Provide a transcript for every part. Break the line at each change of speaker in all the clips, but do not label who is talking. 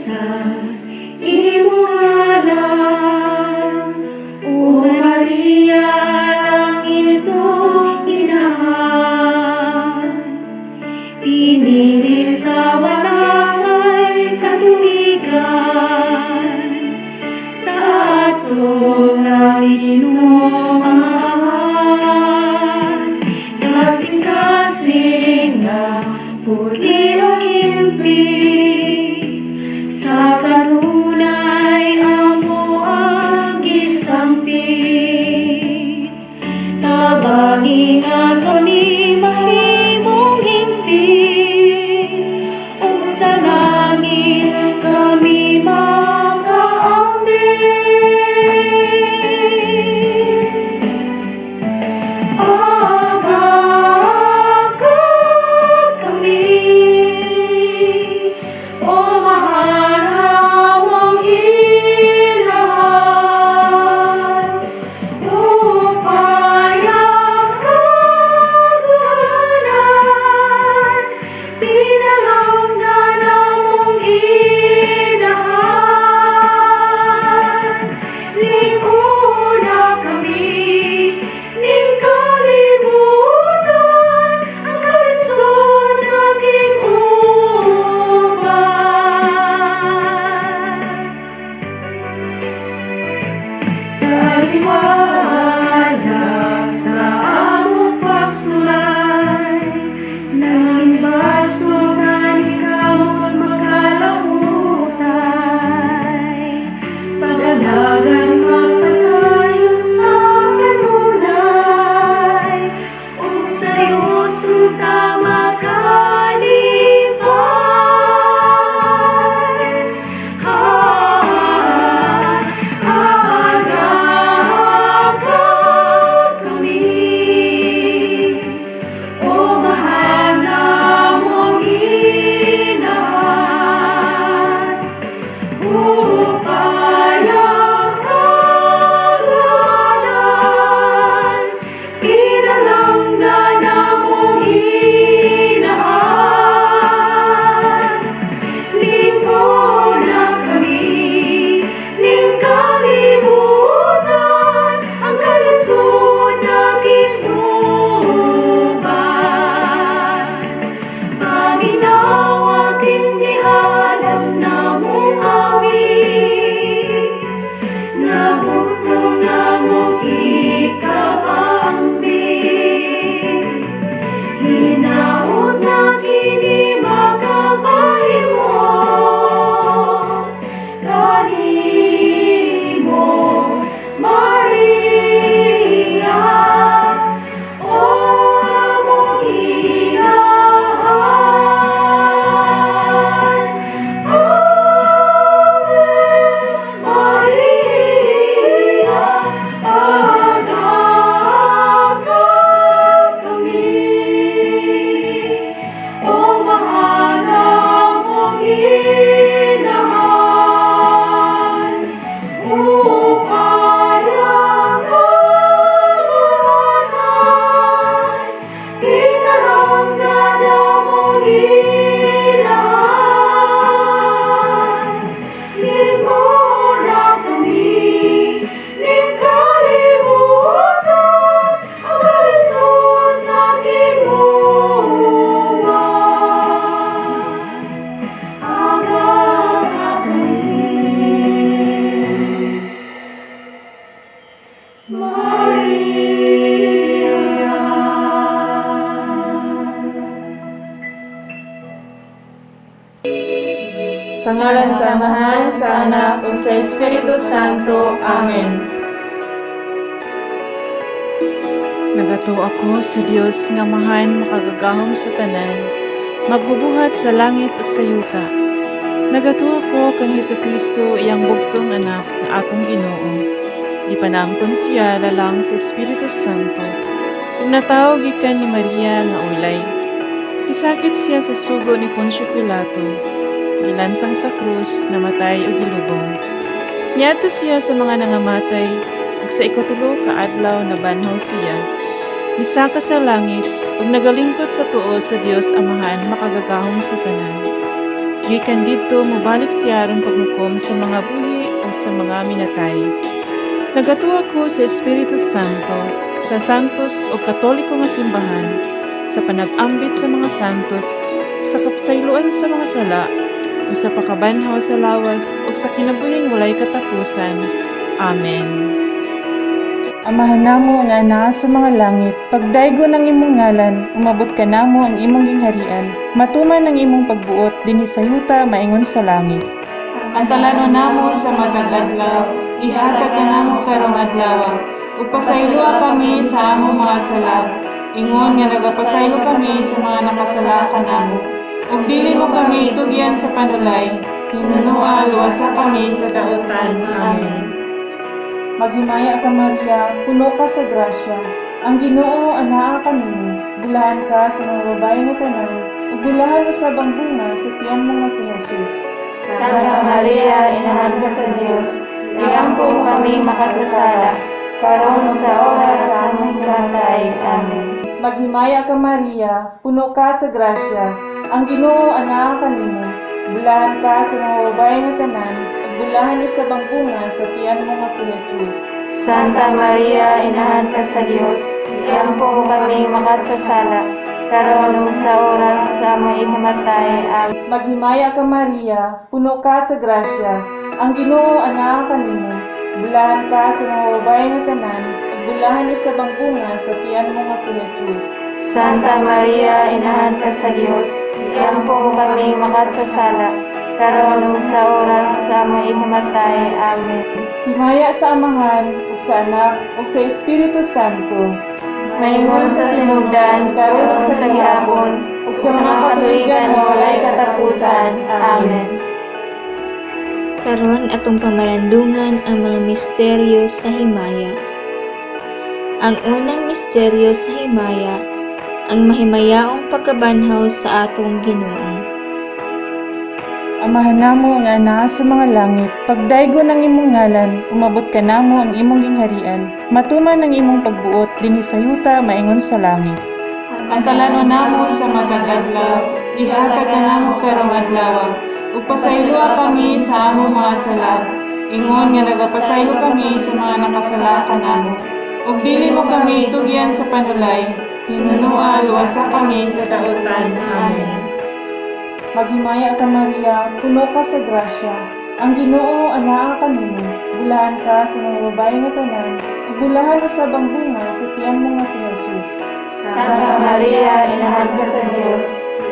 sa imong ngalan, O Maria, langit o inahan, pinili sa walay katuigan, sa atong nainong amahan, kasing-kasing na puti o kimpig, sa kanunay amo ang gisampig, tabangin ato ni mahimong hingpig, o sa langit kami makaambing. Agagad kami, O mahal mong ilahan, upayang kagulanan, pinalanggan mong inahan. Linguna kami, ning kalibutan, ang kalisod naging uban. Kaliwala sa among pasulay, naging baso nga ni kamot makalahutay, pagalagan magpatayon sa kanunay, o sa'yo suta makalipay. Agagad kami, O mahal namong inahan, upayang kagulanan, pinalanggan mong inahan. Lingkod na kami, ning kalibutan, ang kalisod naging uban. Paminaw aking dihanan namong awit, nabutong namong ikaambing. Hinaut na kini makapahimo, kahimo Maria, O among inahan. Ave Maria, agagad kami, O mahal namong inahan, upayang kagulanan, pinalanggan mong inahan. Lingkod na kami, ning kalibutan, ang kalisod naging uban. Agagad kami, Maria.
Sa ngalan sa Amahan, sa Anak, ug sa Espiritu Santo. Amen.
Nagato ako sa Dios nga mahan makagagahom sa tanan, magbubuhat sa langit ug sa yuta. Nagato ako kang Hesukristo iyang bugtong anak nga atong Ginoo. Ipanamton siya lalang sa Espiritu Santo. Ug natawo gikan ni Maria nga ulay. Isakit siya sa sugo ni Poncio Pilato. Gilansang sa krus, namatay ug gilubong. Niadto siya sa mga nangamatay, ug sa ikatulo ka adlaw nabanhaw siya. Misaka sa langit, ug nagalingkod sa tuo sa Dios Amahan makagagahom sa tanan. gikan didto mobalik siya aron paghukom sa mga buhi o sa mga minatay. Nagatuwa ko sa Espiritu Santo, sa santos o katoliko nga simbahan, sa panag-ambit sa mga santos, sa kapsayloan sa mga sala, o sa pakabanhaw sa lawas, o sa kinabuhing walay katapusan. Amen.
Amahan namo nga naa sa mga langit, pagdaygo ng imong ngalan, umabot ka namo ang imong gingharian, matuman ang imong pagbuot, dinhi sa yuta maingon sa langit. Ang kalano namo sa matag adlaw, ihatag ka namo karong adlaw, ug pasayloa kami sa among mga sala, ingon nga nagapasaylo kami sa mga nakasala kanamo. Ug dili mo kami itugyan sa panulay, hinunua luwasa kami sa dautan. Amen. Maghimaya ka Maria, puno ka sa grasya. Ang Ginoo anaa kanimo, bulahan ka sa mga babae nga tanan, ug bulahan usab ang bunga sa tiyan mo nga si Jesus.
Santa Maria, Inahan ka sa Diyos, iampo kami makasasala, karon sa oras sa among pagkamatay. Amen.
Maghimaya ka Maria, puno ka sa grasya. Ang Ginoo anaa kanimo, bulahan ka sa mga babae nga tanan, ug bulahan usab ang bunga sa tiyan mo nga si Jesus.
Santa Maria, Inahan ka sa Diyos, iampo kami makasasala, karon sa oras sa among ikamatay. Amen.
Maghimaya ka Maria, puno ka sa grasya. Ang Ginoo anaa kanimo, bulahan ka sa mga babae nga tanan, ug bulahan usab ang bunga sa tiyan mo nga si Jesus.
Santa Maria, Inahan ka sa Diyos, iampo kami makasasala, karon sa oras sa among ikamatay. Amen.
Himaya sa Amahan, ug sa Anak, ug sa Espiritu Santo.
Maingon sa sinugdan, karon sa gihapon, ug sa mga katuigan nga walay katapusan. Amen.
Karon atong pamalandungan ang mga misteryo sa himaya. Ang unang misteryo sa himaya, ang mahimayaong pagkabanhaw sa atong Ginoo.
Amahan namo nga anaa sa mga langit, pagdaygo ng imong ngalan, umabot ka namo ang imong gingharian, matuman ang imong pagbuot, dinhi sa yuta maingon sa langit. Ang kalano namo sa matag adlaw, ihatag ka namo karong adlaw, ug pasayloa kami sa among mga sala, ingon nga nagapasaylo kami sa mga nakasala kanamo. Ug dili mo kami itugyan sa panulay, hinunua luwasa kami sa dautan. Amen. Maghimaya ka Maria, puno ka sa grasya. Ang Ginoo anaa kanimo, bulahan ka sa mga babae nga tanan, ug bulahan usab ang bunga sa tiyan mo nga si Jesus.
Santa Maria, Inahan ka sa Diyos,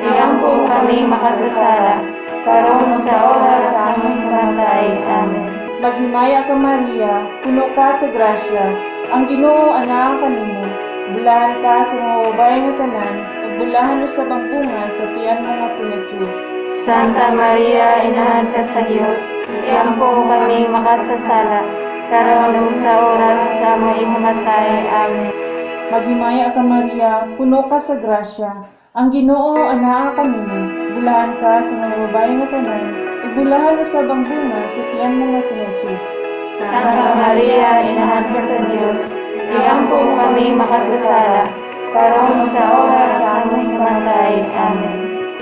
iampo kami makasasala, karon sa oras sa among pagkamatay. Amen.
Maghimaya ka Maria, puno ka sa grasya. Ang Ginoo anaa kanimo, bulahan ka sa mga babae nga tanan, ug bulahan usab ang bunga sa tiyan mo nga si Jesus.
Santa Maria, Inahan ka sa Diyos, iampo kami makasasala, karon sa oras sa among ikamatay. Amen.
Maghimaya ka Maria, puno ka sa grasya. Ang Ginoo anaa kanimo, bulahan ka sa mga babae nga tanan, ug bulahan usab ang bunga sa tiyan mo nga si Jesus.
Santa Maria, Inahan ka sa Diyos, iampo kami makasasala, karon sa oras sa among ikamatay. Amen.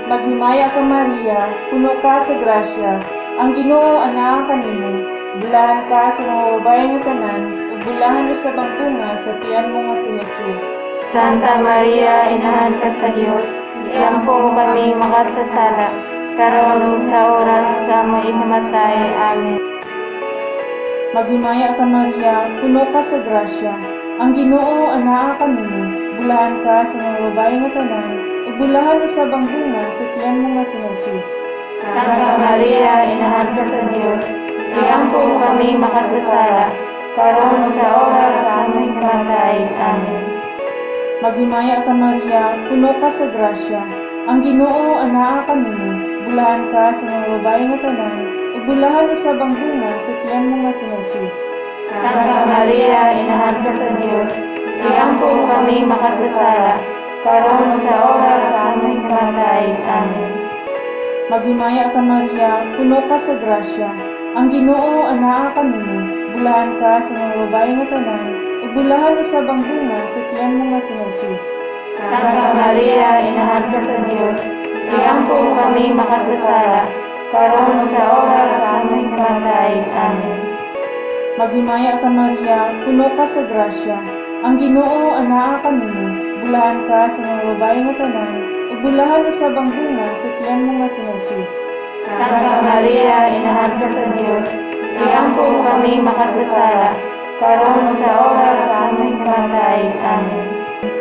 Maghimaya ka Maria, puno ka sa grasya. Ang Ginoo anaa kanimo, bulahan ka sa mga babae nga tanan, ug bulahan usab ang bunga sa tiyan mo nga si Jesus.
Santa Maria, Inahan ka sa Diyos, iampo kami makasasala, karon sa oras sa among ikamatay. Amen.
Maghimaya ka Maria, puno ka sa grasya. Ang Ginoo anaa kanimo, bulahan ka sa mga babae nga tanan, ug bulahan usab ang bunga sa tiyan mo nga si Jesus.
Santa Maria, Inahan ka sa Diyos, iampo kami makasasala, karon sa oras sa among ikamatay. Amen.
Maghimaya ka Maria, puno ka sa grasya. Ang Ginoo anaa kanimo, bulahan ka sa mga babae nga tanan, ug bulahan usab ang bunga sa tiyan mo nga si Jesus.
Santa Maria, Inahan ka sa Diyos, iampo kami makasasala, karon sa oras sa among ikamatay. Amen.
Maghimaya ka Maria, puno ka sa grasya. Ang Ginoo anaa kanimo, bulahan ka sa mga babae nga tanan, ug bulahan usab ang bunga sa tiyan mo nga si Jesus.
Santa Maria, Inahan ka sa Diyos, iampo kami makasasala, karon sa oras sa aming kamatay. Amen.
Maghimaya ka Maria, puno ka sa grasya. Ang Ginoo anaa kanimo, bulahan ka sa mga babae nga tanan, ug bulahan usab ang bunga sa tiyan mo nga si Jesus.
Santa Maria, inahan ka sa Dios, iampo mo kami makasasala, karon sa oras sa aming kamatay. Amen.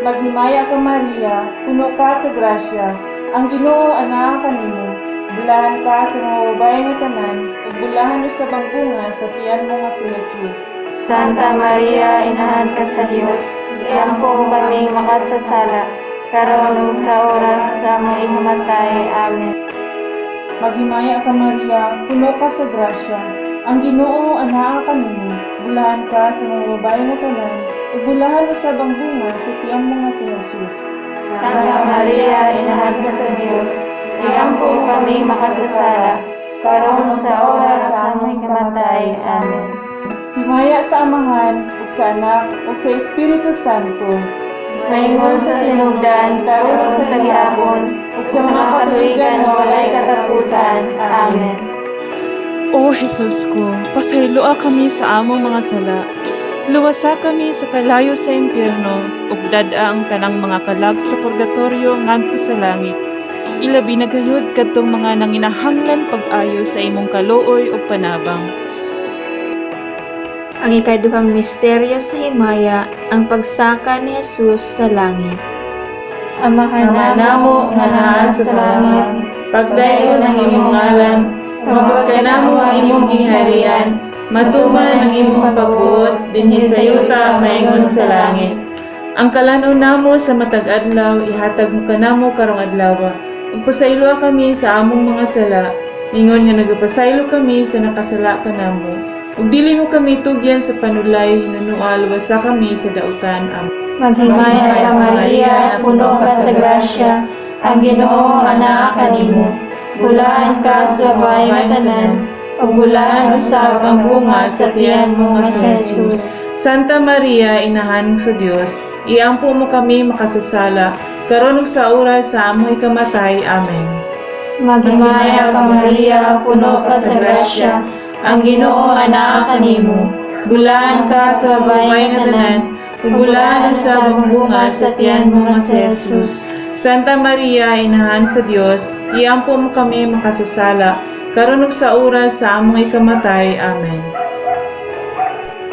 Maghimaya ka Maria, puno ka sa grasya. Ang Ginoo anaa kanimo, bulahan ka sa mga babae nga tanan, ug bulahan usab ang bunga sa tiyan mo nga si Jesus.
Santa Maria, inahan ka sa Dios, iampo mo kami makasasala, karon ug sa oras sa aming kamatay. Amen.
Maghimaya ka Maria, puno ka sa grasya. Ang Ginoo anaa kanimo, bulahan ka sa mga babae nga tanan, ug bulahan usab ang bunga sa tiyan mo nga si Jesus.
Santa Maria, inahan ka sa Dios, iampo mo kami makasasala, karon sa oras sa aming kamatay. Amen.
Himaya sa Amahan, ug sa Anak, ug sa Espiritu Santo,
Maingon sa sinugdan, karon ug sa gihapon, ug sa mga katuigan nga walay katapusan. Amen.
O Jesus ko, pasayloa kami sa among mga sala. Luwasa kami sa kalayo sa impyerno, ug dad-a ang tanang mga kalag sa purgatorio ngadto sa langit. Ilabi na gayud kadtong mga nanginahanglan pag-ayo sa imong kaluoy ug panabang.
Ang ikaduhang misteryo sa himaya, ang pagsaka ni Jesus sa langit.
Amahan namo nga naa sa langit,
pagdayon ang imong ngalan, mabot ka namo ang imong gingharian, matuman ang imong pagbuot, dinhi sa yuta maingon sa langit. Ang kalanaw namo sa matag adlaw, ihatag mo kanamo karong adlaw. Ug pasayloa kami sa among mga sala, ingon nga nagapasaylo kami sa nakasala kanamo. Ug dili mo kami tugyan sa panulay, hinunua luwasa kami sa dautan. Amen.
maghimaya ka Maria, puno ka sa grasya, ang Ginoo anaa kanimo. Bulahan ka sa babae nga tanan, ug bulahan usab ang bunga sa tiyan mo nga si Jesus.
Santa Maria, inahan sa Dios, iampo mo kami makasasala, karon ug sa oras sa amoy kamatay. Amen.
Maghimaya ka Maria, puno ka sa grasya, ang Ginoo anaa kanimo. Bulahan ka sa babae nga tanan, ug bulahan usab ang bunga sa tiyan mo nga si Jesus.
Santa Maria, inahan sa Dios, iampo mo kami makasasala, karon ug sa oras sa amoy kamatay. Amen.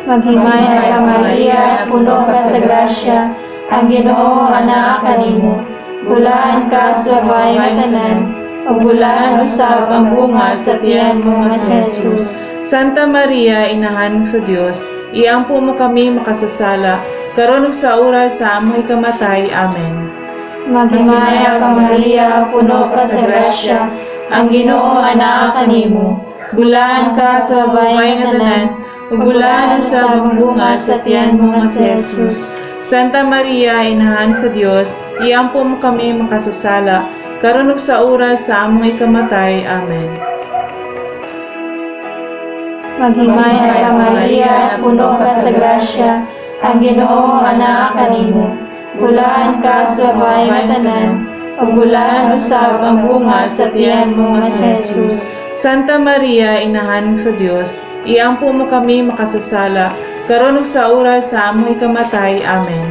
Maghimaya ka Maria, puno ka sa grasya, ang Ginoo anaa kanimo. Bulahan ka sa babae nga tanan, ug bulahan usab ang bunga sa tiyan mo nga si Jesus.
Santa Maria, inahan sa Dios, iampo mo kami makasasala, karon ug sa oras sa amoy kamatay. Amen.
Maghimaya ka Maria, puno ka sa grasya, ang Ginoo anaa kanimo. Bulahan ka sa babae nga tanan, ug bulahan usab ang bunga sa tiyan mo nga si Jesus.
Santa Maria, inahan sa Dios, iampo mo kami makasasala, karon ug sa oras sa amoy kamatay. Amen.
Maghimaya ka Maria, puno ka sa grasya, ang Ginoo anaa kanimo. Bulahan ka sa babae nga tanan, ug bulahan usab ang bunga sa tiyan mo nga si Jesus.
Santa Maria, inahan sa Dios, iampo mo kami makasasala, karon ug sa oras sa amoy kamatay. Amen.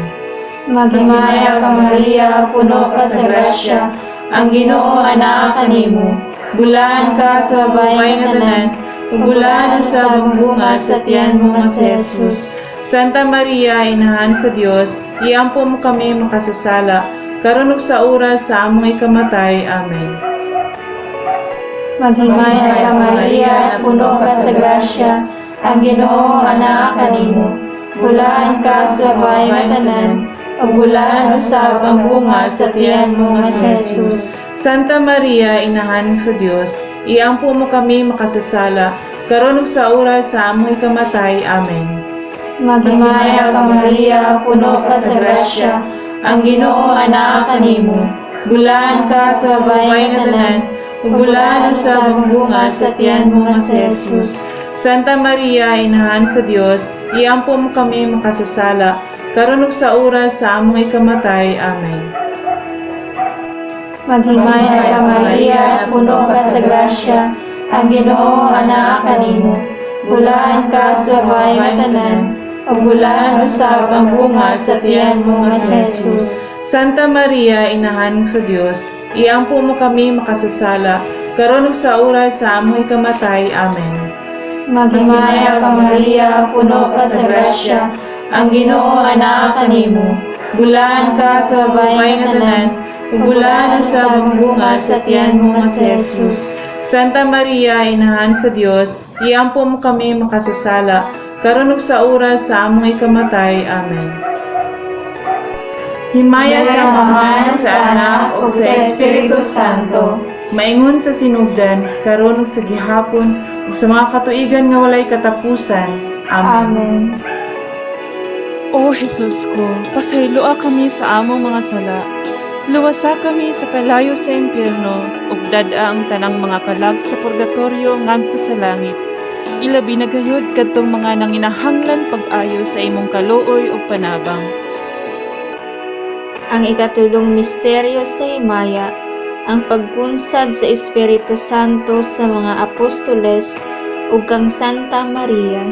Maghimaya ka Maria, puno ka sa grasya, ang Ginoo anaa kanimo. Bulahan ka sa babae nga tanan, ug bulahan usab ang bunga sa tiyan mo nga si Jesus.
Santa Maria, inahan sa Dios, iampo mo kami makasasala, karon ug sa oras sa amoy kamatay. Amen.
Maghimaya ka Maria, puno ka sa grasya, ang Ginoo anaa kanimo. Bulahan ka sa babae nga tanan, ug bulahan usab ang bunga sa tiyan mo nga si Jesus.
Santa Maria, inahan sa Dios, iampo mo kami makasasala, karon ug sa oras sa amoy kamatay. Amen.
Maghimaya ka Maria, puno ka sa grasya, ang Ginoo anaa kanimo. Bulahan ka sa babae nga tanan, ug bulahan usab ang bunga sa tiyan mo nga si Jesus.
Santa Maria, inahan sa Dios, iampo mo kami makasasala, karon ug sa oras sa amoy kamatay. Amen.
Maghimaya ka Maria, puno ka sa grasya, ang Ginoo anak kanimo. Bulahan ka sa babae nga tanan, ug bulahan usab ang bunga sa tiyan mo nga si Jesus.
Santa Maria, Inahan sa Dios, iampo mo kami makasasala, karon ug sa oras sa amoy kamatay. Amen.
Maghimaya ka Maria, puno ka sa grasya, ang Ginoo anak kanimo. Bulahan ka sa babae nga tanan, ug bulahan usab ang bunga sa tiyan mo nga si Jesus.
Santa Maria, Inahan sa Dios, iampo mo kami makasasala, karon ug sa oras sa among ikamatay. Amen. Himaya sa Ama, sa Anak, ug sa Espiritu Santo, maingon sa sinugdan, karon ug sa gihapon, ug sa mga katuigan nga walay katapusan. Amen.
Amen.
O Jesus ko, pasayloa kami sa among mga sala. Luwasa kami sa kalayo sa impyerno, ug dad-a ang tanang mga kalag sa purgatorio ngadto sa langit. Ilabi na gayud kadtong mga nanginahanglan pag-ayo sa imong kaluoy ug panabang.
Ang ikatulong misteryo sa himaya, ang pagkunsad sa Espiritu Santo sa mga apostoles ug kang Santa Maria.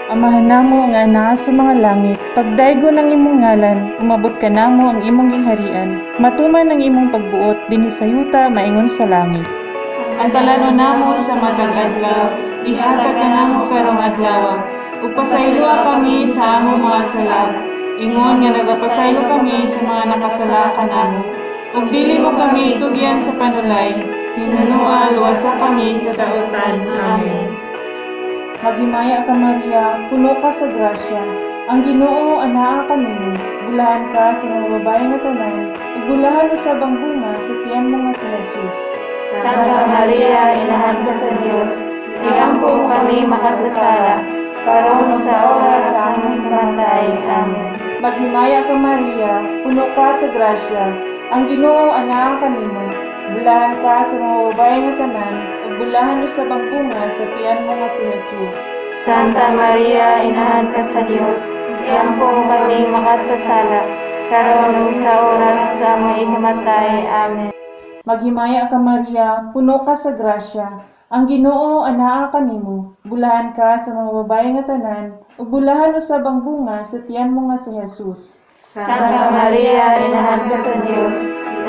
Amahan namo nga naa sa mga langit, pagdaygo ng imong ngalan, umabot ka namo ang imong gingharian, matuman ang imong pagbuot dinhi sa yuta maingon sa langit. Ang kalano namo sa matag adlaw, ihatag ka namo karong adlaw, ug pasayloa kami sa among mga sala. Ingon nga nagapasaylo kami sa mga nakasala kanamo, ug dili mo kami itugyan sa panulay, hinunua luwasa kami sa daotan. Amen. Maghimaya ka Maria, puno ka sa grasya, ang Ginoo anaa kanimo. Bulahan ka sa mga babae nga tanan, ug bulahan usab ang bunga sa tiyan mo nga si Jesus.
Santa Maria, Inahan ka sa Dios, iampo mo kami makasasala, karon sa oras sa aming kamatay. Amen.
Maghimaya ka Maria, puno ka sa grasya, ang Ginoo anaa kanimo. Bulahan ka sa mga babae nga tanan, ug bulahan usab ang bunga sa tiyan mo nga si Jesus.
Santa Maria, Inahan ka sa Dios, iampo mo kami makasasala, karon ug sa oras sa aming kamatay. Amen.
Maghimaya ka Maria, puno ka sa grasya, ang Ginoo anaa kanimo. Bulahan ka sa mga babae nga tanan, ug bulahan usab ang bunga sa tiyan mo nga si Jesus.
Santa Maria, Inahan ka sa Dios,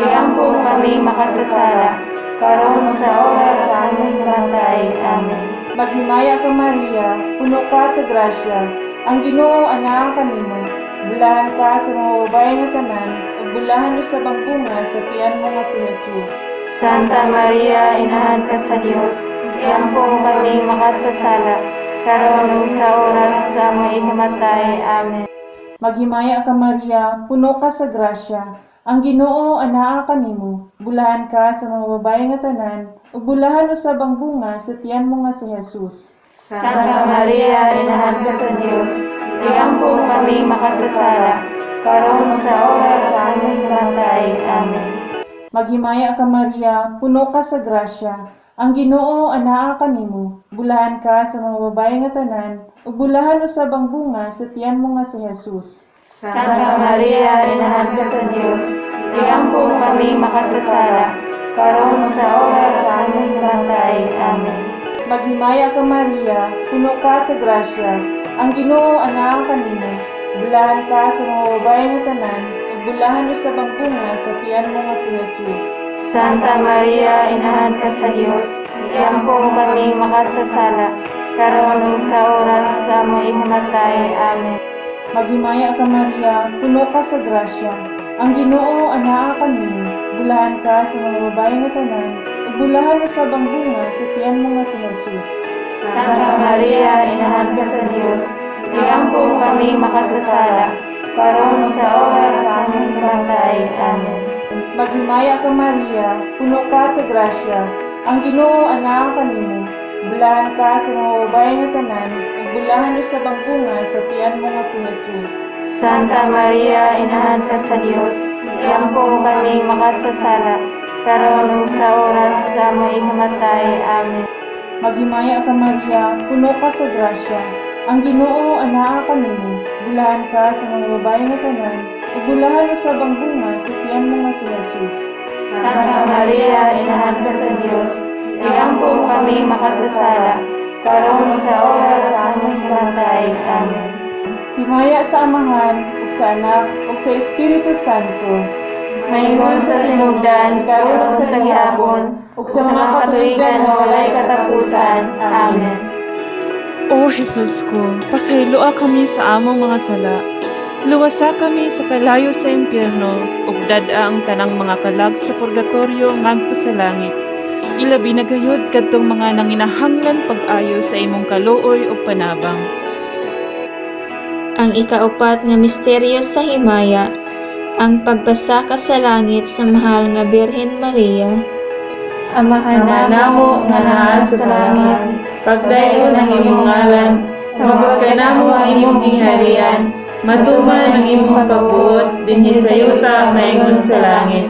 iampo mo kami makasasala, karon sa oras sa aming kamatay. Amen.
Maghimaya ka Maria, puno ka sa grasya, ang Ginoo anaa kanimo. Bulahan ka sa mga babae nga tanan, ug bulahan usab ang bunga sa tiyan mo nga si Jesus.
Santa Maria, Inahan ka sa Dios, iampo mo kami makasasala, karon ug sa oras sa aming kamatay. Amen.
Maghimaya ka Maria, puno ka sa grasya, ang Ginoo anaa kanimo. Bulahan ka sa mga babae nga tanan, ug bulahan usab ang bunga sa tiyan mo nga si Jesus.
Santa Maria, Inahan ka sa Dios, iampo mo kami makasasala, karon sa oras sa aming kamatay. Amen.
Maghimaya ka Maria, puno ka sa grasya, ang Ginoo anaa kanimo. Bulahan ka sa mga babae nga tanan, ug bulahan usab ang bunga sa tiyan mo nga si Jesus.
Santa Maria, Inahan ka sa Dios, iampo mo kami makasasala, karon sa oras sa aming kamatay. Amen.
Maghimaya ka Maria, puno ka sa grasya, ang Ginoo anaa kanimo. Bulahan ka sa mga babae nga tanan, ug bulahan usab ang bunga sa tiyan mo nga si Jesus.
Santa Maria, Inahan ka sa Dios, iampo mo kami makasasala, karon ug sa oras sa aming kamatay. Amen.
Maghimaya ka Maria, puno ka sa grasya, ang Ginoo anaa kanimo. Bulahan ka sa mga babae nga tanan, ug bulahan usab ang bunga sa tiyan mo nga si Jesus.
Santa Maria, Inahan ka sa Dios, iampo mo kami makasasala, karon sa oras sa aming kamatay. Amen.
Maghimaya ka Maria, puno ka sa grasya, ang Ginoo anaa kanimo. Bulahan ka sa mga babae nga tanan, ug bulahan usab ang bunga sa tiyan mo nga si Jesus.
Santa Maria, Inahan ka sa Dios, iampo mo kami makasasala, karon ug sa oras sa aming kamatay. Amen.
Maghimaya ka Maria, puno ka sa grasya, ang Ginoo anaa kanimo. Bulahan ka sa mga babae nga tanan, ug bulahan usab ang bunga sa tiyan mo nga si Jesus.
Santa Maria, Inahan ka sa Dios, iampo po kami makasasala, karon sa oras sa aming kamatay. Amen.
Himaya sa Amahan, ug sa Anak, ug sa Espiritu Santo.
Maingon sa sinugdan, karon sa gihapon, ug sa mga katuigan nga walay katapusan. Amen.
O Jesus ko, pasayloa kami sa among mga sala. Luwasa kami sa kalayo sa impyerno, ug dad-a ang tanang mga kalag sa purgatorio ngadto sa langit. Ilabi na gayud kadtong mga nanginahanglan pag-ayo sa imong kaluoy ug panabang.
Ang ikaapat nga misteryo sa himaya, ang pagbasaka sa langit sa mahal nga Birhen Maria.
Amahan namo nga naa sa langit,
Pagdayon ng imong ngalan, mabot ka namo ang imong gingharian, matuman ang imong pagbuot, dinhi sa yuta maingon sa langit.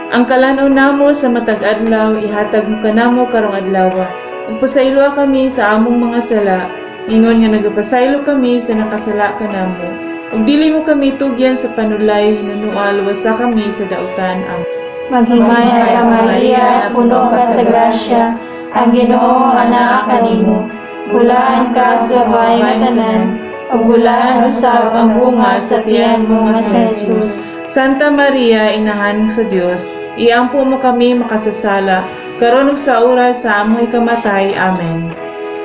Ang kalanaw namo sa matag adlaw, ihatag mo kanamo karong adlaw. Ug pasayloa kami sa among mga sala, ingon nga nagapasaylo kami sa nakasala kanamo. Ug dili mo kami tugyan sa panulay, hinunual wasa kami sa dautan. Amen.
maghimaya ka Maria, puno ka sa grasya, ang Ginoo anaa kanimo. Bulaan ka sa babae nga tanan, ug bulaan usab ang bunga sa tiyan mo nga si Jesus.
Santa Maria, Inahan sa Dios, iampo mo kami makasasala, karon ug sa oras sa among ikamatay. Amen.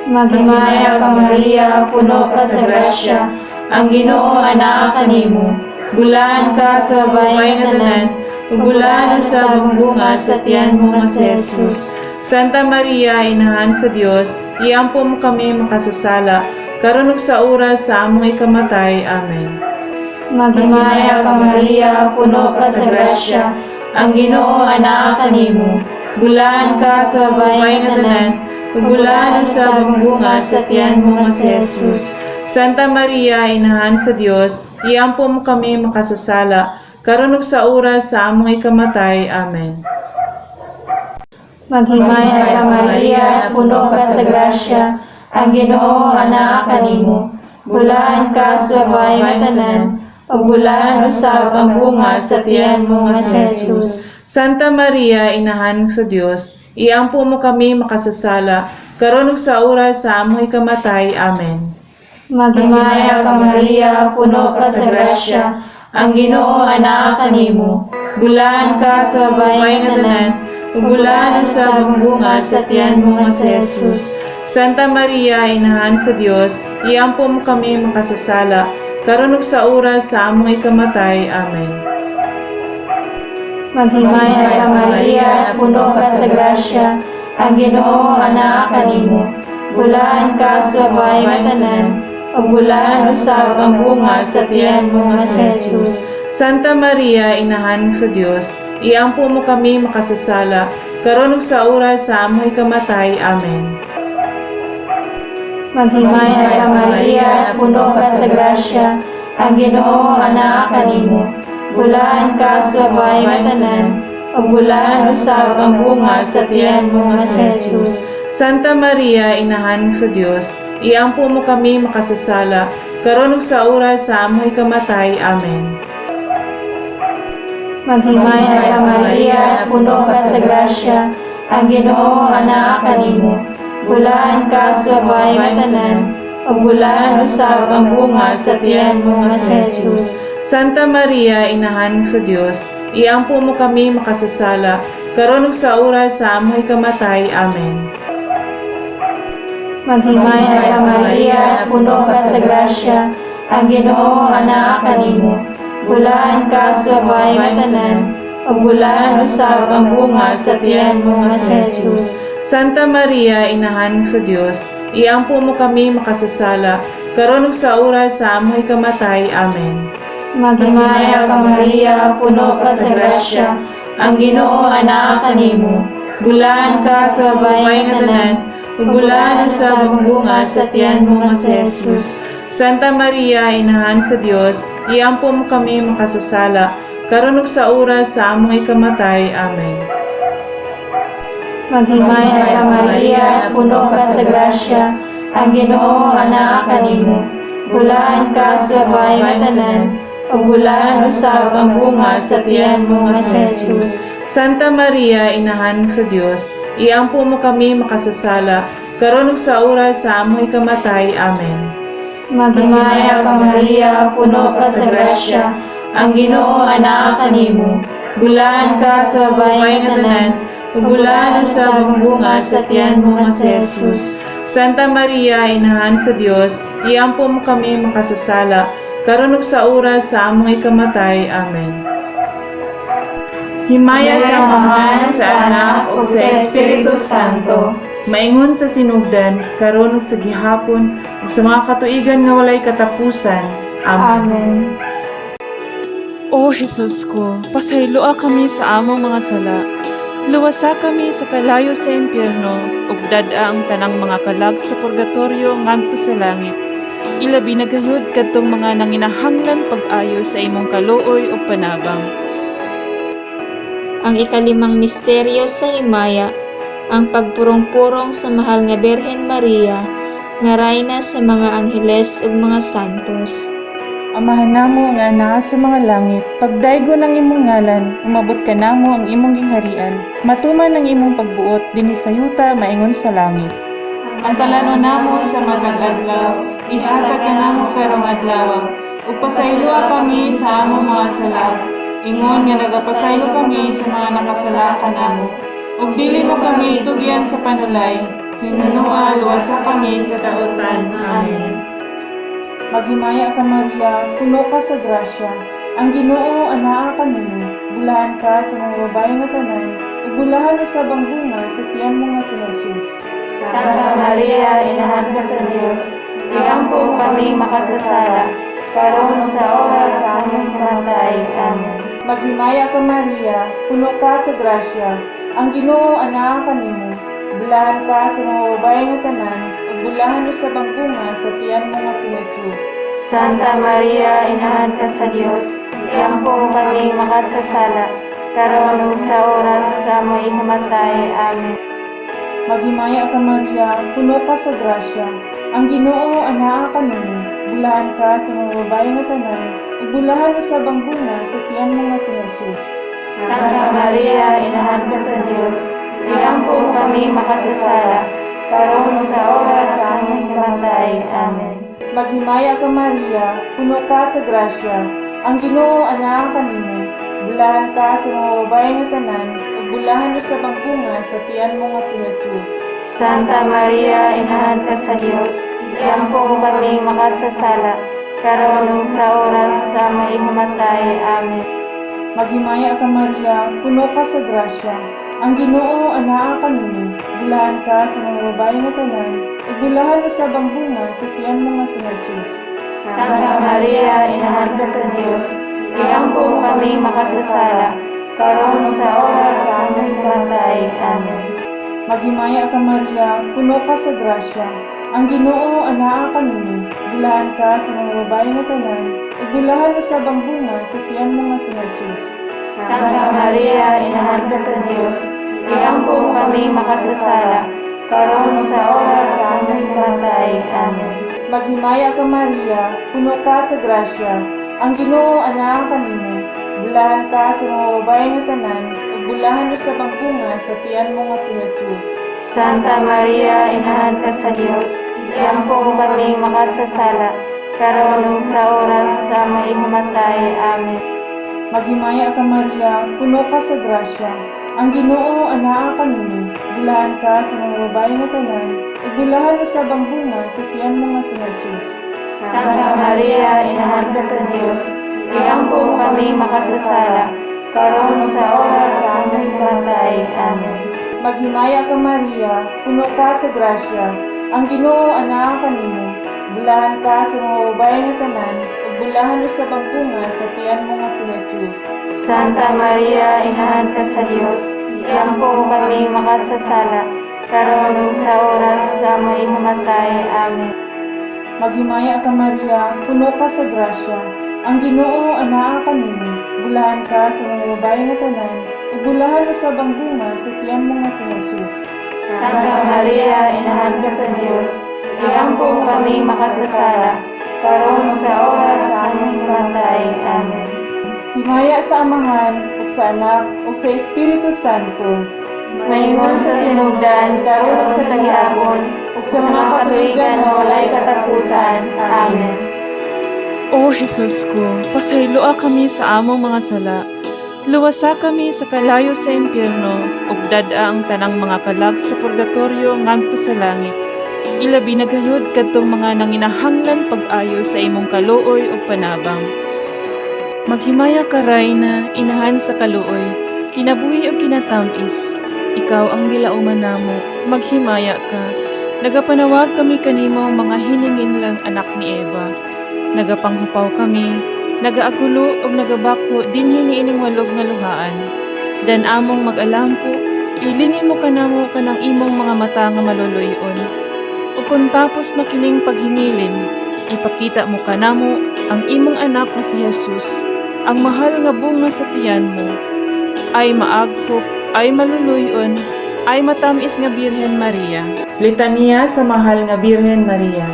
Maghimaya ka Maria, puno ka sa grasya, ang Ginoo anaa kanimo. Bulaan ka sa babae nga tanan, ug bulaan usab ang bunga sa tiyan mo nga si Jesus.
Santa Maria, Inahan sa Dios, iampo mo kami makasasala, karon ug sa oras sa among ikamatay. Amen.
Maghimaya ka Maria, puno ka sa grasya, ang Ginoo anaa kanimo. Bulaan ka sa babae nga tanan, ug bulaan usab ang bunga sa tiyan mo nga si Jesus.
Santa Maria, Inahan sa Dios, iampo mo kami makasasala, karon ug sa oras sa among ikamatay. Amen.
Maghimaya ka Maria, puno ka sa grasya, ang Ginoo anaa kanimo. Bulaan ka sa babae nga tanan, ug bulaan usab ang bunga sa tiyan mo nga si Jesus.
Santa Maria, Inahan sa Dios, iampo mo kami makasasala, karon ug sa oras sa among ikamatay. Amen.
Maghimaya ka Maria, puno ka sa grasya, ang Ginoo anaa kanimo. Bulaan ka sa babae nga tanan, ug bulaan usab ang bunga sa tiyan mo nga si Jesus.
Santa Maria, Inahan sa Dios, iampo mo kami makasasala, karon ug sa oras sa among ikamatay. Amen.
Maghimaya ka Maria, puno ka sa grasya, ang Ginoo anaa kanimo. Bulaan ka sa babae nga tanan, ug bulaan usab ang bunga sa tiyan mo nga si Jesus.
Santa Maria, Inahan sa Dios, iampo mo kami makasasala, karon ug sa oras sa among ikamatay. Amen.
Maghimaya ka Maria, puno ka sa grasya, ang Ginoo anaa kanimo. Bulaan ka sa babae nga tanan, ug bulaan usab ang bunga sa tiyan mo nga si Jesus.
Santa Maria, Inahan sa Dios, iampo mo kami makasasala, karon ug sa oras sa among ikamatay. Amen.
Maghimaya ka Maria, puno ka sa grasya, ang Ginoo anaa kanimo. Bulaan ka sa babae nga tanan, ug bulaan usab ang bunga sa tiyan mo nga si Jesus.
Santa Maria, Inahan sa Dios, iampo mo kami makasasala, karon ug sa oras sa among ikamatay. Amen.
Maghimaya ka Maria, puno ka sa grasya, ang Ginoo anaa kanimo. Bulaan ka sa babae nga tanan, ug bulaan usab ang bunga sa tiyan mo nga si Jesus.
Santa Maria, Inahan sa Dios, iampo mo kami makasasala, karon ug sa oras sa among ikamatay. Amen.
Maghimaya ka Maria, puno ka sa grasya, ang Ginoo anaa kanimo. Bulaan ka sa babae nga tanan, ug bulaan usab ang bunga sa tiyan mo nga si Jesus.
Santa Maria, Inahan sa Dios, iampo mo kami makasasala, karon ug sa oras sa among ikamatay. Amen.
Maghimaya ka Maria, puno ka sa grasya, ang Ginoo anaa kanimo. Bulaan ka sa babae nga tanan, ug bulaan usab ang bunga sa tiyan mo nga si Jesus.
Santa Maria, Inahan sa Dios, iampo mo kami makasasala, karon ug sa oras sa amoy kamatay. Amen.
Maghimaya ka Maria, puno ka sa grasya, ang Ginoo anaa kanimo. Bulaan ka sa babae nga tanan, ug bulaan sa bunga sa tiyan mo nga si Jesus.
Santa Maria, Inahan sa Dios, iampo mo kami makasasala, karon ug sa oras sa amoy kamatay. Amen. Himaya sa Ama, sa Anak, ug sa Espiritu Santo, maingon sa sinugdan, karon ug sa gihapon, ug sa mga katuigan nga walay katapusan. Amen.
Amen.
O Jesus ko, pasayloa kami sa among mga sala. Luwasa kami sa kalayo sa impyerno, ug dad-a ang tanang mga kalag sa purgatorio ngadto sa langit. Ilabi na gayud kadtong mga nanginahanglan pag-ayo sa imong kaluoy ug panabang.
Ang ikalimang misteryo sa himaya, ang pagpurong-purong sa mahal nga Birhen Maria, nga rayna sa mga angheles ug mga santos.
Amahan namo nga anaa sa mga langit, pagdaygo ng imong ngalan, umabot ka namo ang imong gingharian, matuman ang imong pagbuot dinhi sa yuta maingon sa langit. Ang kalano namo sa matag adlaw, ihatag ka namo karong adlaw, ug pasayloa kami sa among mga sala. Ingon nga nagapasaylo kami sa mga nakasala kanamo. Ug dili mo kami itugyan sa panulay, hinunua luwasa kami sa daotan. Amen. Maghimaya ka Maria, puno ka sa grasya, ang Ginoo anaa kanimo. Bulahan ka sa mga babae nga tanan, ug bulahan sa bunga sa tiyan mo nga si Jesus.
Santa Maria, Inahan ka sa Dios, iampo kami makasasala, karon sa oras sa among kamatay. Amen.
Maghimaya ka Maria, puno ka sa grasya, ang Ginoo anaa kanimo. Bulahan ka sa mga babae nga tanan, ug bulahan sa bunga sa tiyan mo nga si Jesus.
Santa Maria, Inahan ka sa Dios, iampo kami makasasala, karon ug sa oras sa among kamatay. Amen.
Maghimaya ka Maria, puno ka sa grasya, ang Ginoo anaa kanimo. Bulahan ka sa mga babae nga tanan, ug bulahan sa bunga sa tiyan mo nga si Jesus.
Santa Maria, Inahan ka sa Dios, iampo kami makasasala, karon sa oras sa among kamatay. Amen.
Maghimaya ka Maria, puno ka sa grasya, ang Ginoo anaa kanimo. Bulahan ka sa mga babae nga tanan, ug bulahan sa bunga sa tiyan mo nga si Jesus.
Santa Maria, Inahan ka sa Dios, iampo kami makasasala, karon ug sa oras sa among kamatay. Amen.
Maghimaya ka Maria, puno ka sa grasya, ang Ginoo anaa kanimo. Bulahan ka sa mga babae nga tanan, ug bulahan sa bunga sa tiyan mo nga si Jesus.
Santa Maria, Inahan ka sa Dios, iampo kami makasasala, karon sa oras sa among kamatay. Amen.
Maghimaya ka Maria, puno ka sa grasya, ang Ginoo anaa kanimo. Bulahan ka sa mga babae nga tanan, ug bulahan sa bunga sa tiyan mo nga si Jesus.
Santa Maria, Inahan ka sa Dios, iampo kami makasasala, karon sa oras sa among kamatay. Amen.
Maghimaya ka Maria, puno ka sa grasya, ang Ginoo anaa kanimo. Bulahan ka sa mga babae nga tanan, ug bulahan sa bunga sa tiyan mo nga si Jesus.
Santa Maria, Inahan ka sa Dios, iampo kami makasasala, karon ug sa oras sa among kamatay. Amen.
Maghimaya ka Maria, puno ka sa grasya, ang Ginoo anaa kanimo. Bulahan ka sa mga babae nga tanan, ug bulahan sa bunga sa tiyan mo nga si Jesus.
Santa Maria, Inahan ka sa Dios, iampo kami makasasala, karon sa oras sa among kamatay. Amen.
Maghimaya ka Maria, puno ka sa grasya, ang Ginoo anaa kanimo. Bulahan ka sa mga babae nga tanan, ug bulahan sa bunga sa tiyan mo nga si Jesus.
Santa Maria, Inahan ka sa Dios, iampo kami makasasala, karon ug sa oras sa among kamatay. Amen.
Maghimaya ka Maria, puno ka sa grasya, ang Ginoo anaa kanimo. Bulahan ka sa mga babae nga tanan, ug bulahan sa bunga sa tiyan mo nga si Jesus.
Santa Maria, Inahan ka sa Dios, iampo kami makasasala, karon sa oras sa among kamatay. Amen.
himaya sa Amahan, ug sa Anak, ug sa Espiritu Santo.
Maingon sa sinugdan, karon ug sa gihapon, ug sa mga katuigan nga walay katapusan. Amen.
O Jesus ko, pasayloa kami sa among mga sala. Luwasa kami sa kalayo sa impyerno, ug dad-a ang tanang mga kalag sa purgatorio ngadto sa langit. Ilabi na gayud kadtong mga nanginahanglan pag-ayo sa imong kaluoy ug panabang. Maghimaya ka Rayna, inahan sa kaluoy, kinabuhi ug kinatamis. Ikaw ang gilauman namo, maghimaya ka. Nagapanawag kami kanimo mga hiningin lang anak ni Eva. Nagapanghupaw kami, nagaagulo ug nagabako dinhi niining walog nga luhaan. Dan among mag-alampo, ilingi mo kanamo kanang imong mga mata nga maluluyon. Ug kung tapos na kining paghimilin, ipakita mo kanamo ang imong anak nga si Jesus, ang mahal nga bunga sa tiyan mo, ay maagpok, ay maluluyon, ay matamis nga Birhen Maria.
Litanya sa mahal nga Birhen Maria.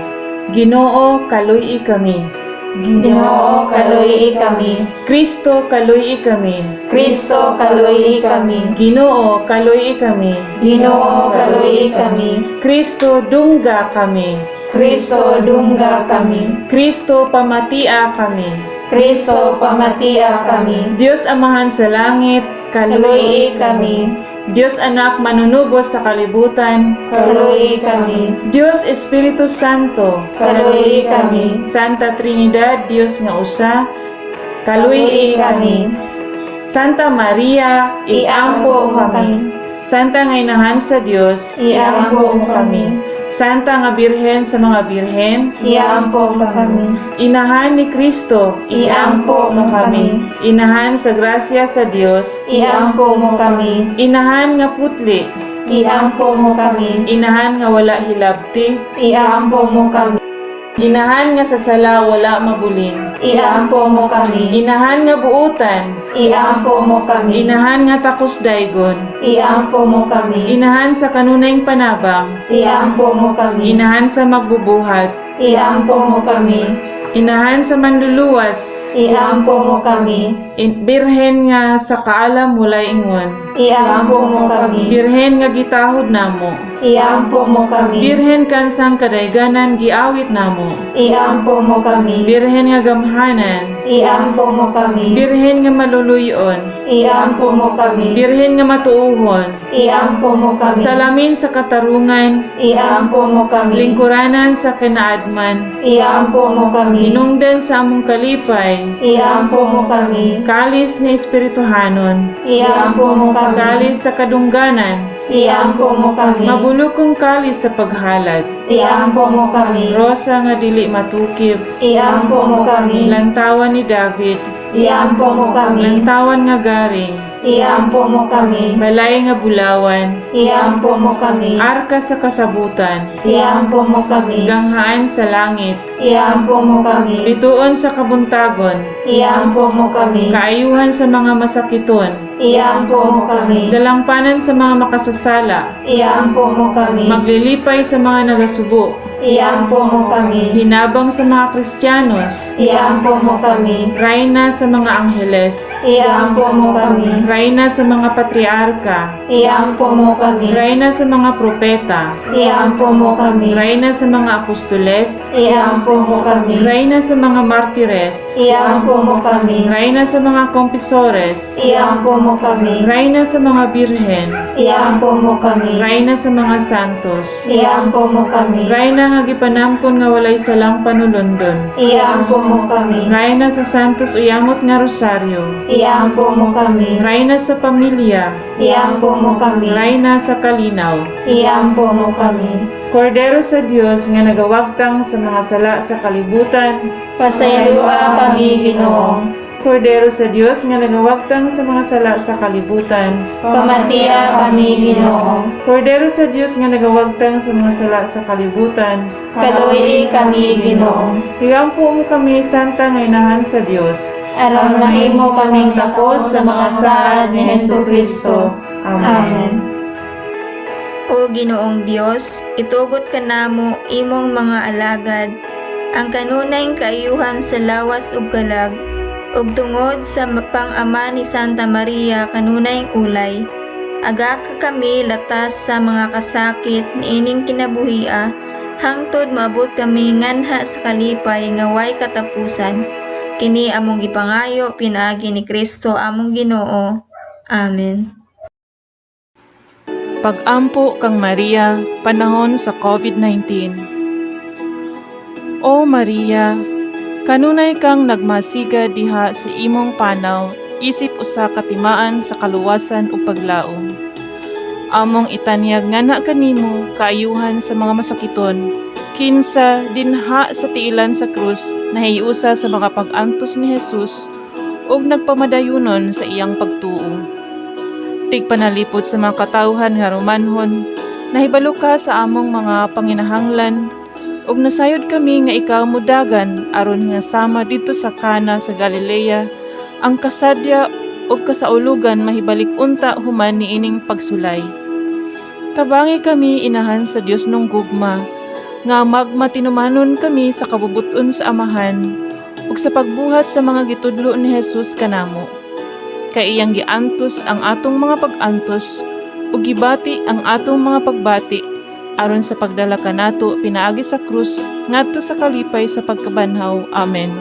Ginoo, kaluy kami.
Ginoo, kaluy kami.
Kristo, kaluy kami.
Kristo, kaluy kami.
Ginoo, kaluy kami.
Ginoo, kaluy kami.
Kristo, dungga kami.
Kristo, dungga kami.
Kristo, pamatia kami.
Kristo, pamatia kami.
Diyos Amahan sa langit,
Kaluy kami.
Diyos Anak manunubos sa kalibutan,
Kaluy kami.
Diyos Espiritu Santo,
Kaluy kami.
Santa Trinidad, Diyos nga usa, kaluy kami. Santa Maria,
Iampo mo kami.
Santa nga inahan sa Dios,
Iampo mo kami.
Santa nga Birhen sa mga birhen,
Iampo mo kami.
Inahan ni Kristo,
Iampo mo kami.
Inahan sa grasya sa Dios,
Iampo mo kami.
Inahan nga putli,
Iampo mo kami.
Inahan nga wala hilabti,
Iampo mo kami.
Inahan nga sa sala wala mabulin,
Iampo mo kami.
Inahan nga buutan,
Iampo mo kami.
Inahan nga takos daygon,
Iampo mo kami.
Inahan sa kanunayng panabang,
Iampo mo kami.
Inahan sa magbubuhat,
Iampo mo kami.
Inahan sa manluluwas,
Iampo mo kami.
Birhen nga sa kaalam walay ingon,
Iampo mo kami.
Birhen nga gitahod namo,
Iampo mo kami.
Birhen kansang kadayganan giawit namo,
Iampo mo kami.
Birhen nga gamhanan,
Iampo mo kami.
Birhen nga maluluyon,
Iampo mo kami.
Birhen nga matuuhon,
Iampo mo kami.
salamin sa katarungan,
Iampo mo kami.
lingkuranan sa kinaadman,
Iampo mo kami.
hinungdan sa among kalipay,
Iampo mo kami.
kalis nga espirituhanon,
Iampo mo kami.
kalis sa kadungganan,
Iampo mo kami.
mabulokong kalis sa paghalad,
Iampo mo kami.
rosa nga dili matukib,
Iampo mo kami.
lantawan ni David,
Iampo mo kami.
lantawan nga garing,
Iampo mo kami.
balay nga bulawan,
Iampo mo kami.
arka sa kasabutan,
Iampo mo kami.
ganghaan sa langit,
Iampo mo kami.
bituon sa kabuntagon,
Iampo mo kami.
kaayuhan sa mga masakiton,
Iampo mo kami.
dalangpanan sa mga makasasala,
Iampo mo kami.
maglilipay sa mga nagasubo,
Iampo mo kami.
hinabang sa mga Kristiyanos,
Iampo mo kami.
rayna sa mga angheles,
Iampo mo kami.
rayna sa mga patriarka,
Iampo mo kami.
rayna sa mga propeta,
Iampo mo kami.
rayna sa mga apostoles,
Iampo mo kami.
rayna sa mga martires,
Iampo mo kami.
rayna sa mga kompisores,
Iampo mo kami.
rayna sa mga birhen,
Iampo mo kami.
rayna sa mga santos,
Iampo mo kami.
rayna nga gipanamkon nga walay salang panulundon,
Iampo mo kami.
rayna sa santos uyamot nga rosaryo,
Iampo mo kami.
rayna sa pamilya,
Iampo mo kami.
rayna sa kalinaw,
Iampo mo kami.
Kordero sa Dios nga nagawagtang sa mga sala sa kalibutan,
Pasayloa kami, Ginoo.
Kordero sa Dios nga nagawagtang sa mga sala sa kalibutan,
Pamatia kami, Ginoo.
Kordero sa Dios nga nagawagtang sa mga sala sa kalibutan,
Kaluoy kami, Ginoo.
higampo mo kami santa nga inahan sa Dios.
Aron mahimo kaming takos sa mga saad ni Hesukristo. Amen.
O Ginoong Dios, itugot ka namo imong mga alagad, ang kanunayng kaayuhan sa lawas ug kalag,
ug tungod sa pang-ama ni Santa Maria kanunayng ulay, aga ka kami latas sa mga kasakit niining kinabuhia, hangtod maabot kami nganha sa kalipay nga way katapusan. Kini among ipangayo pinaagi ni Kristo among Ginoo. Amen.
Pag-ampo kang Maria, panahon sa COVID-19. O Maria, kanunay kang nagmasiga diha sa imong panaw, isip usa ka timaan sa kaluwasan ug paglaom. Among itanyag ngana kanimo kaayuhan sa mga masakiton, kinsa dinha sa tiilan sa krus nahiusa sa mga pag-antos ni Jesus ug nagpamadayunon sa iyang pagtuo. Tigpanalipod sa mga katawhan nga Romanhon, nahibalo ka sa among mga panginahanglan, ug nasayod kami nga ikaw mudagan aron nga sama dito sa Kana sa Galilea, ang kasadya ug kasaulugan mahibalik unta human niining pagsulay. Tabangi kami inahan sa Dios nung gugma, nga magmatinumanon kami sa kabubuton sa Amahan, ug sa pagbuhat sa mga gitudlo ni Jesus kanamo. Kay iyang giantos ang atong mga pag-antos ug gibati ang atong mga pagbati aron sa pagdala kanato pinaagi sa krus ngadto sa kalipay sa pagkabanhaw. Amen.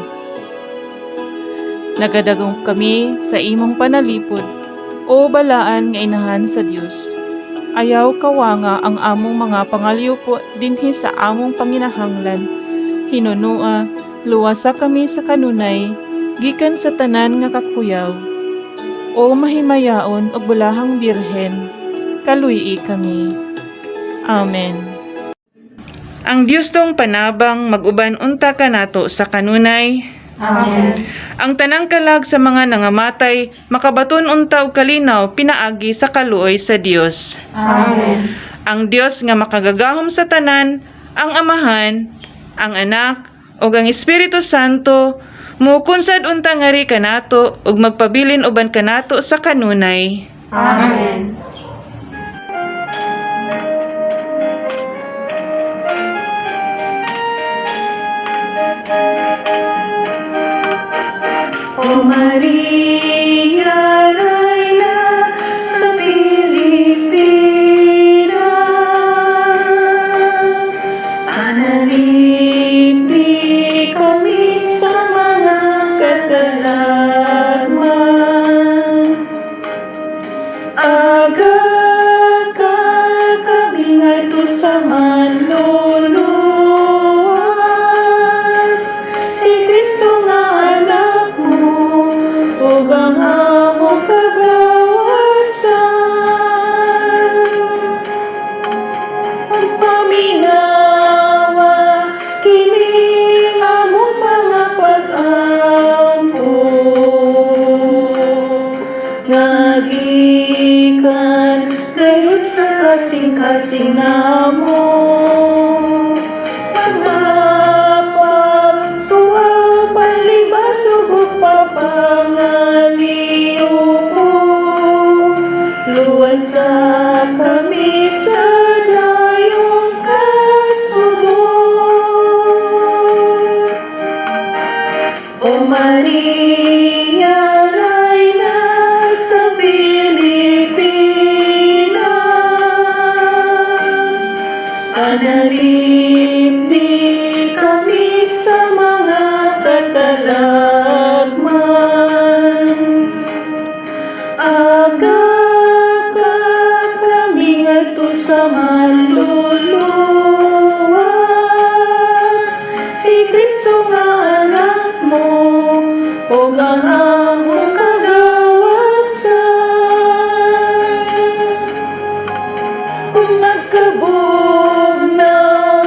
Nagadagom kami sa imong panalipod, o balaan nga inahan sa Dios. Ayaw kawanga ang among mga pangalyupo dinhi sa among panginahanglan. Hinunua, luwasa kami sa kanunay, gikan sa tanan nga kakuyaw. O mahimayaon og bulahang birhen, kaluy-i kami. Amen. Ang Dios tong panabang mag-uban unta kanato sa kanunay.
Amen.
Ang tanang kalag sa mga nangamatay makabaton unta og kalinaw pinaagi sa kaluoy sa Dios.
Amen.
Ang Dios nga makagagahom sa tanan, ang Amahan, ang Anak, ug ang Espiritu Santo mukunsad unta ngari kanato ug magpabilin uban kanato sa kanunay.
Amen. O Maria, Reyna sa Pilipinas, panalipin kami sa mga katalagman. Aga ka kami ngadto sa manluluwas, si Kristo nga anak mo, ug ang among kagawasan. Pagpaminawa kining among mga pag-ampo, ngagikan dayon sa kasing-kasing namo. Pagapag tuwa palibas ug papangaliw po, luwasa kami sa dayong kasubok. O Maria, Reyna sa Pilipinas, panalipin kami sa mga katalagman. Aga ka kami ngadto sa manluluwas, si Kristo nga anak mo, ug ang among kagawasan. Kung nagkabog na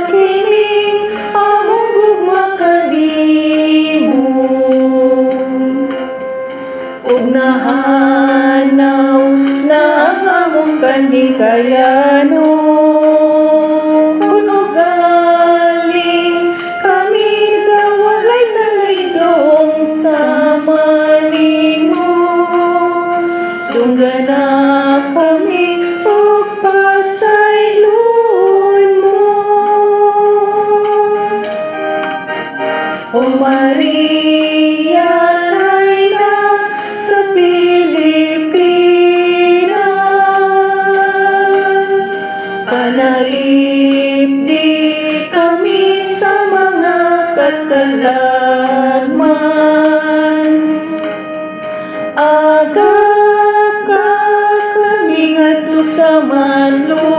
kining among gugma kanimo, ug nahanaw na ang among kanikayanon, Manalip di kami sa mga katalagman. Aga ka kami ngadto sa manlupain.